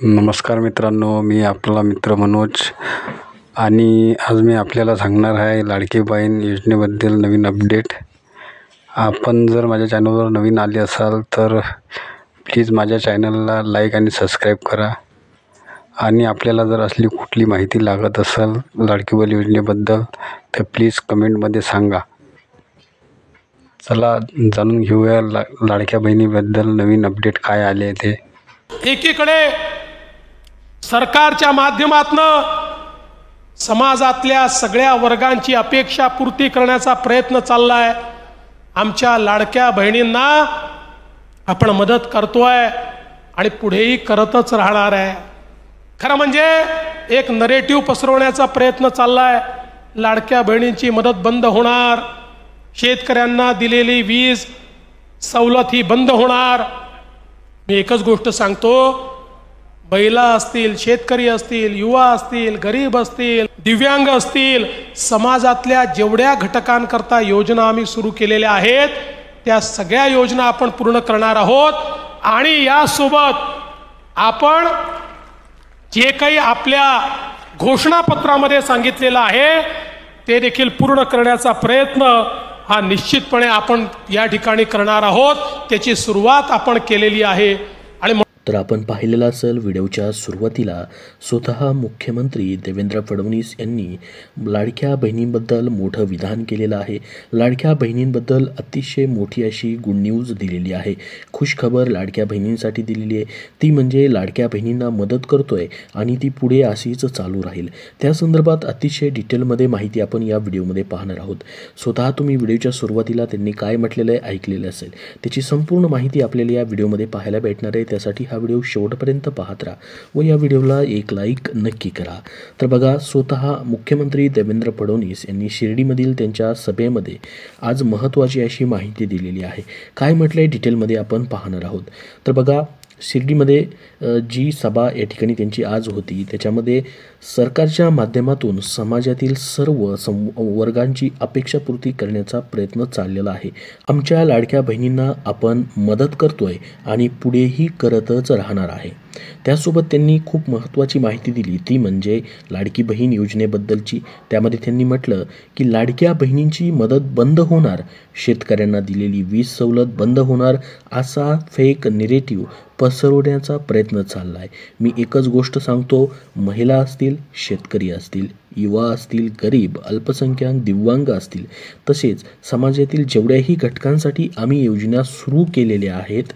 नमस्कार मित्रांनो, मी आपला मित्र मनोज आणि आज मी आपल्याला सांगणार आहे लाडकी बहीण योजनेबद्दल नवीन अपडेट. आपण जर माझ्या चॅनलवर नवीन आले असाल तर प्लीज माझ्या चॅनलला लाईक आणि सबस्क्राईब करा. आणि आपल्याला जर असली कुठली माहिती लागत असेल लाडकी बहीण योजनेबद्दल तर प्लीज कमेंटमध्ये सांगा. चला जाणून घेऊया लाडक्या बहिणीबद्दल नवीन अपडेट काय आले ते. एकीकडे सरकारच्या माध्यमातून समाजातल्या सगळ्या वर्गांची अपेक्षा पूर्ती करण्याचा प्रयत्न चाललाय. आमच्या लाडक्या बहिणींना आपण मदत करतोय आणि पुढेही करतच राहणार आहे. खरं म्हणजे एक नरेटिव्ह पसरवण्याचा प्रयत्न चाललाय. लाडक्या बहिणींची मदत बंद होणार, शेतकऱ्यांना दिलेली वीज सवलत ही बंद होणार. मी एकच गोष्ट सांगतो, महिला असतील, शेतकरी असतील, युवा असतील, गरीब असतील, दिव्यांग असतील, समाजातल्या जेवढ्या घटकांकरता योजना आम्ही सुरू केलेल्या आहेत त्या सगळ्या योजना आपण पूर्ण करणार आहोत. आणि यासोबत आपण जे काही आपल्या घोषणापत्रामध्ये सांगितलेलं आहे ते देखील पूर्ण करण्याचा प्रयत्न हा निश्चितपणे आपण या ठिकाणी करणार आहोत. त्याची सुरुवात आपण केलेली आहे. आणि तर आपण पाहिलेला असेल व्हिडिओच्या सुरुवातीला स्वतः मुख्यमंत्री देवेंद्र फडणवीस यांनी लाडक्या बहिणींबद्दल मोठं विधान केलेलं आहे. लाडक्या बहिणींबद्दल अतिशय मोठी अशी गुड न्यूज दिलेली आहे. खुशखबर लाडक्या बहिणींसाठी दिलेली आहे. ती म्हणजे लाडक्या बहिणींना मदत करतोय आणि ती पुढे अशीच चालू राहील. त्या संदर्भात अतिशय डिटेलमध्ये माहिती आपण या व्हिडिओमध्ये पाहणार आहोत. स्वतः तुम्ही व्हिडिओच्या सुरुवातीला त्यांनी काय म्हटलेलं आहे ऐकलेलं असेल. त्याची संपूर्ण माहिती आपल्याला या व्हिडिओमध्ये पाहायला भेटणार आहे. त्यासाठी हा व्हिडिओ शेवटपर्यंत पाहत राहा व या व्हिडिओला एक लाईक नक्की करा. तर बघा, स्वतः मुख्यमंत्री देवेंद्र फडणवीस यांनी शिर्डीमधील त्यांच्या सभेमध्ये आज महत्त्वाची अशी माहिती दिलेली आहे. काय म्हटलंय डिटेलमध्ये आपण पाहणार आहोत. तर बघा, शिर्डीमध्ये जी सभा या ठिकाणी त्यांची आज होती त्याच्यामध्ये सरकारच्या माध्यमातून समाजातील सर्व वर्गांची अपेक्षापूर्ती करण्याचा प्रयत्न चाललेला आहे. आमच्या लाडक्या बहिणींना आपण मदत करतोय आणि पुढेही करतच राहणार आहे. त्यासोबत त्यांनी खूप महत्त्वाची माहिती दिली, ती म्हणजे लाडकी बहीण योजनेबद्दलची. त्यामध्ये त्यांनी म्हटलं की लाडक्या बहिणींची मदत बंद होणार, शेतकऱ्यांना दिलेली वीज सवलत बंद होणार, असा फेक नेरेटिव्ह पसरवण्याचा प्रयत्न चालला आहे. मी एकच गोष्ट सांगतो, महिला असतील, शेतकरी असतील, युवा असतील, गरीब, अल्पसंख्याक, दिव्यांग असतील, तसेच समाजातील जेवढ्याही घटकांसाठी आम्ही योजना सुरू केलेल्या आहेत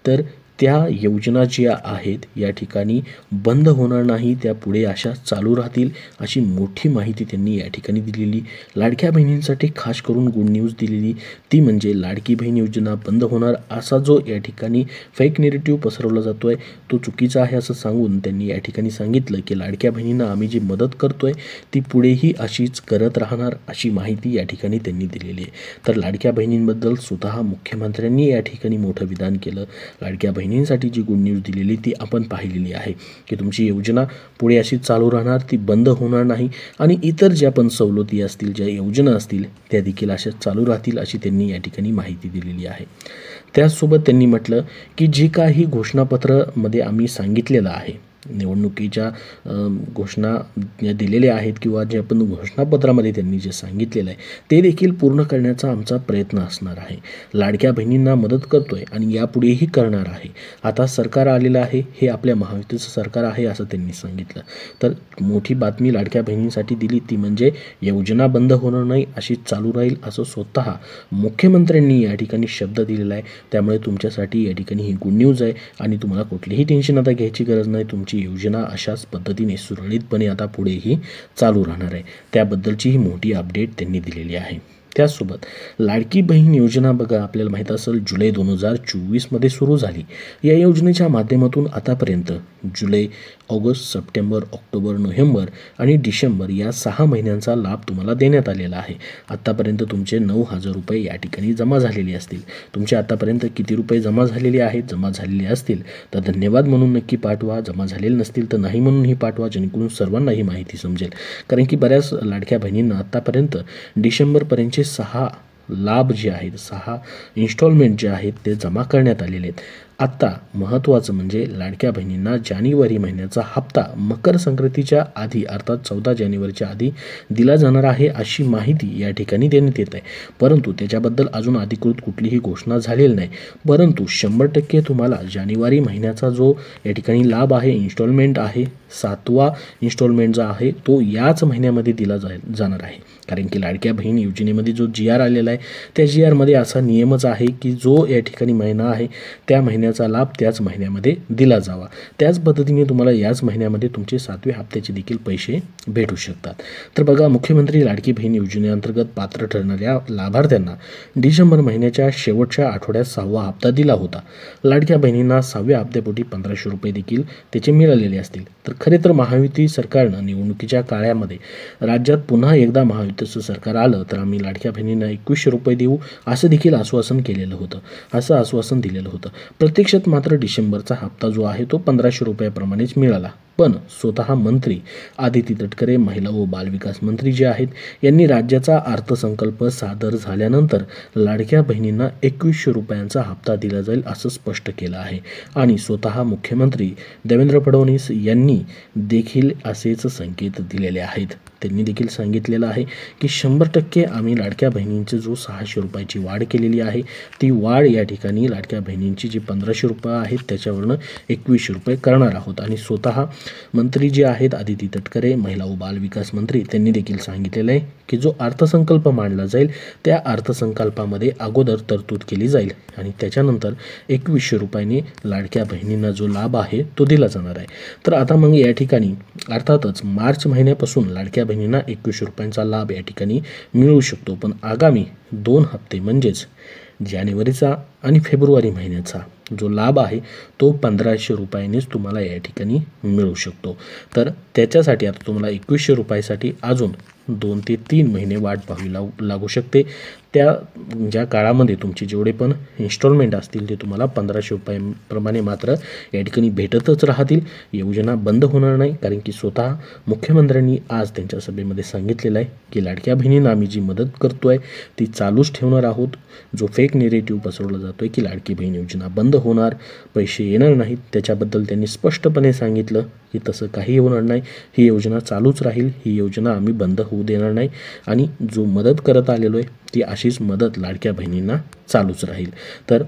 तर त्या योजना ज्या आहेत या ठिकाणी बंद होणार नाही, त्या पुढे अशा चालू राहतील, अशी मोठी माहिती त्यांनी या ठिकाणी दिलेली. लाडक्या बहिणींसाठी खास करून गुड न्यूज दिलेली, ती म्हणजे लाडकी बहीण योजना बंद होणार असा जो या ठिकाणी फेक नेरेटिव्ह पसरवला जातो आहे तो चुकीचा आहे असं सांगून त्यांनी या ठिकाणी सांगितलं की लाडक्या बहिणींना आम्ही जी मदत करतोय ती पुढेही अशीच करत राहणार, अशी माहिती या ठिकाणी त्यांनी दिलेली आहे. तर लाडक्या बहिणींबद्दल स्वतः मुख्यमंत्र्यांनी या ठिकाणी मोठं विधान केलं. लाडक्या बहिणींसाठी जी गुड न्यूज दिलेली ती आपण पाहिलेली आहे की तुमची योजना पुढे अशी चालू राहणार, ती बंद होणार नाही आणि इतर ज्या पण सवलती असतील, ज्या योजना असतील त्या देखील अशा चालू राहतील, अशी त्यांनी या ठिकाणी माहिती दिलेली आहे. त्याचसोबत त्यांनी म्हटलं की जे काही घोषणापत्रामध्ये आम्ही सांगितलेलं आहे, निवडणुकीच्या घोषणा दिलेल्या आहेत किंवा जे आपण घोषणापत्रामध्ये त्यांनी जे सांगितलेलं आहे ते देखील पूर्ण करण्याचा आमचा प्रयत्न असणार आहे. लाडक्या बहिणींना मदत करतोय आणि यापुढेही करणार आहे. आता सरकार आलेलं आहे, हे आपल्या महायुतीचं सरकार आहे असं त्यांनी सांगितलं. तर मोठी बातमी लाडक्या बहिणींसाठी दिली, ती म्हणजे योजना बंद होणार नाही, अशी चालू राहील असं स्वतः मुख्यमंत्र्यांनी या ठिकाणी शब्द दिलेला आहे. त्यामुळे तुमच्यासाठी या ठिकाणी ही गुड न्यूज आहे आणि तुम्हाला कुठलीही टेन्शन आता घ्यायची गरज नाही. तुमची योजना अशाच पद्धतीने सुरळीतपणे आता पुढेही चालू राहणार आहे. त्याबद्दलची ही मोठी अपडेट त्यांनी दिलेली आहे. त्याचसोबत लाडकी बहीण योजना बघा, आपल्याला माहीत असेल जुलै 2024मध्ये सुरू झाली. या योजनेच्या माध्यमातून आतापर्यंत जुलै, ऑगस्ट, सप्टेंबर, ऑक्टोबर, नोव्हेंबर आणि डिसेंबर या 6 महिन्यांचा लाभ तुम्हाला देण्यात आलेला आहे. आत्तापर्यंत तुमचे 9,000 रुपये या ठिकाणी जमा झालेले असतील. तुमचे आतापर्यंत किती रुपये जमा झालेले आहेत, जमा झालेले असतील तर धन्यवाद म्हणून नक्की पाठवा. जमा झालेले नसतील तर नाही म्हणूनही पाठवा, जेणेकरून सर्वांना ही माहिती समजेल. कारण की बऱ्याच लाडक्या बहिणींना आत्तापर्यंत डिसेंबरपर्यंतचे 6 लाभ जे आहेत, 6 इन्स्टॉलमेंट जे आहेत ते जमा करण्यात आलेले आहेत. आत्ता महत्त्वाचं म्हणजे लाडक्या बहिणींना जानेवारी महिन्याचा हप्ता मकर संक्रांतीच्या आधी अर्थात 14 जानेवारीच्या आधी दिला जाणार आहे अशी माहिती या ठिकाणी देण्यात येत आहे. परंतु त्याच्याबद्दल अजून अधिकृत कुठलीही घोषणा झालेली नाही. परंतु 100% तुम्हाला जानेवारी महिन्याचा जो या ठिकाणी लाभ आहे, इन्स्टॉलमेंट आहे, 7वा इन्स्टॉलमेंट जो आहे तो याच महिन्यामध्ये दिला जाणार आहे. कारण की लाडक्या बहीण योजनेमध्ये जो GR आलेला आहे त्या GRमध्ये असा नियमच आहे की जो या ठिकाणी महिना आहे त्या महिन्याचा लाभ त्याच महिन्यामध्ये दिला जावा. त्याच पद्धतीने तुम्हाला याच महिन्यामध्ये तुमचे 7व्या हप्त्याचे देखील पैसे भेटू शकतात. तर बघा, मुख्यमंत्री लाडकी बहीण योजनेअंतर्गत पात्र ठरणाऱ्या लाभार्थ्यांना डिसेंबर महिन्याच्या शेवटच्या आठवड्यात 6वा हप्ता दिला होता. लाडक्या बहिणींना 6व्या हप्त्यापोटी 1500 रुपये देखील त्याचे मिळालेले असतील. तर खरे तर महायुती सरकारनं निवडणुकीच्या काळामध्ये राज्यात पुन्हा एकदा महायुतीचं सरकार आलं तर आम्ही लाडक्या बहिणींना 2100 रुपये देऊ असं देखील आश्वासन केलेलं होतं, असं आश्वासन दिलेलं होतं. प्रत्यक्षात मात्र डिसेंबरचा हप्ता जो आहे तो 1500 रुपयाप्रमाणेच मिळाला. पण स्वतः मंत्री आदिती तटकरे, महिला व बालविकास मंत्री जे आहेत यांनी राज्याचा अर्थसंकल्प सादर झाल्यानंतर लाडक्या बहिणींना 2100 रुपयांचा हप्ता दिला जाईल असं स्पष्ट केलं आहे. आणि स्वतः मुख्यमंत्री देवेंद्र फडणवीस यांनी देखील असेच संकेत दिलेले आहेत. त्यांनी देखील सांगितलेलं आहे की 100% आम्ही लाडक्या बहिणींची जो 600 रुपयाची वाढ केलेली आहे ती वाढ या ठिकाणी लाडक्या बहिणींची जी 1500 रुपये आहेत त्याच्यावरनं 2100 रुपये करणार आहोत. आणि स्वतः मंत्री जे आहेत आदिती तटकरे, महिला व बालविकास मंत्री, त्यांनी देखील सांगितलेलं आहे की जो अर्थसंकल्प मांडला जाईल त्या अर्थसंकल्पामध्ये अगोदर तरतूद केली जाईल आणि त्याच्यानंतर 2100 रुपयांनी लाडक्या बहिणींना जो लाभ आहे तो दिला जाणार आहे. तर आता मग या ठिकाणी अर्थातच मार्च महिन्यापासून लाडक्या बहिणींना 2100 रुपयांचा लाभ या ठिकाणी मिळू शकतो. पण आगामी 2 हप्ते म्हणजेच जानेवारीचा आणि फेब्रुवारी महिन्याचा जो लाभ आहे तो 1500 रुपयांनीच तुम्हाला या ठिकाणी मिळू शकतो. तर त्याच्यासाठी आता तुम्हाला 2100 रुपयासाठी अजून 2 ते 3 महिने वाट पाहावी लागू शकते. त्या ज्या काळामध्ये तुमचे जेवढे पण इन्स्टॉलमेंट असतील ते तुम्हाला 1500 रुपयांप्रमाणे मात्र या ठिकाणी भेटतच राहतील. योजना बंद होणार नाही. कारण की स्वतः मुख्यमंत्र्यांनी आज त्यांच्या सभेमध्ये सांगितलेलं आहे की लाडक्या बहिणींना आम्ही जी मदत करतो आहे ती चालूच ठेवणार आहोत. जो फेक नेरेटिव्ह पसरवला जातो आहे की लाडकी बहीण योजना बंद होणार, पैसे येणार नाहीत, त्याच्याबद्दल त्यांनी स्पष्टपणे सांगितलं की तसं काही होणार नाही. ही योजना चालूच राहील. ही योजना आम्ही बंद होऊ देणार नाही आणि जो मदत करत आलेलो आहे ती अशीच मदत लाडक्या बहिणींना चालूच राहील. तर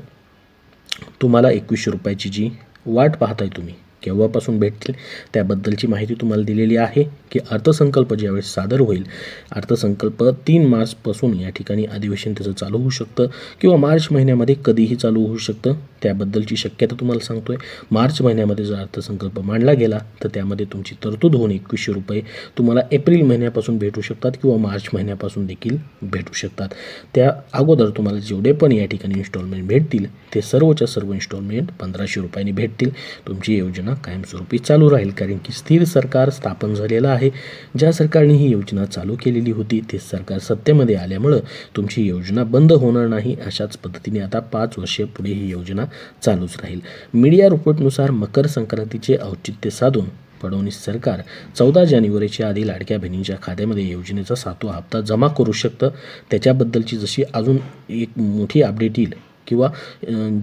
तुम्हाला 2100 रुपयाची जी वाट पाहताय तुम्ही केव्हापासून भेटतील त्याबद्दलची माहिती तुम्हाला दिलेली आहे की अर्थसंकल्प ज्यावेळेस सादर होईल, अर्थसंकल्प 3 मार्चपासून या ठिकाणी अधिवेशन त्याचं चालू होऊ शकतं किंवा मार्च महिन्यामध्ये कधीही चालू होऊ शकतं. त्याबद्दलची शक्यता तुम्हाला सांगतोय. मार्च महिन्यामध्ये जर अर्थसंकल्प मांडला गेला तर त्यामध्ये तुमची तरतूद होऊन 2100 रुपये तुम्हाला एप्रिल महिन्यापासून भेटू शकतात किंवा मार्च महिन्यापासून देखील भेटू शकतात. त्या अगोदर तुम्हाला जेवढे पण या ठिकाणी इन्स्टॉलमेंट भेटतील ते सर्वच्या सर्व इन्स्टॉलमेंट 1500 रुपयांनी भेटतील. तुमची योजना कायमस्वरूपी चालू राहील. कारण की स्थिर सरकार स्थापन झालेलं आहे. ज्या सरकारने ही योजना चालू केलेली होती ते सरकार सत्तेमध्ये आल्यामुळं तुमची योजना बंद होणार नाही. अशाच पद्धतीने आता 5 वर्षे पुढे ही योजना चालूच राहील. मीडिया रिपोर्टनुसार मकर संक्रांतीचे औचित्य साधून फडणवीस सरकार 14 जानेवारीच्या आधी लाडक्या बहिणींच्या खात्यामध्ये योजनेचा 7वा हप्ता जमा करू शकतं. त्याच्याबद्दलची जशी अजून एक मोठी अपडेट येईल किंवा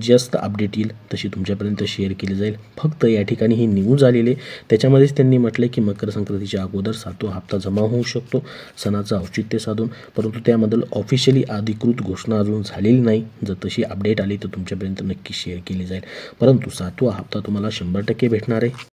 जास्त अपडेट येईल तशी तुमच्यापर्यंत शेअर केली जाईल. फक्त या ठिकाणी ही न्यूज आलेली आहे त्याच्यामध्येच त्यांनी म्हटलं की मकर संक्रांतीच्या अगोदर 7वा हप्ता जमा होऊ शकतो सणाचं औचित्य साधून. परंतु त्याबद्दल ऑफिशियली अधिकृत घोषणा अजून झालेली नाही. जर तशी अपडेट आली तर तुमच्यापर्यंत नक्की शेअर केली जाईल. परंतु 7वा हप्ता तुम्हाला 100% भेटणार आहे.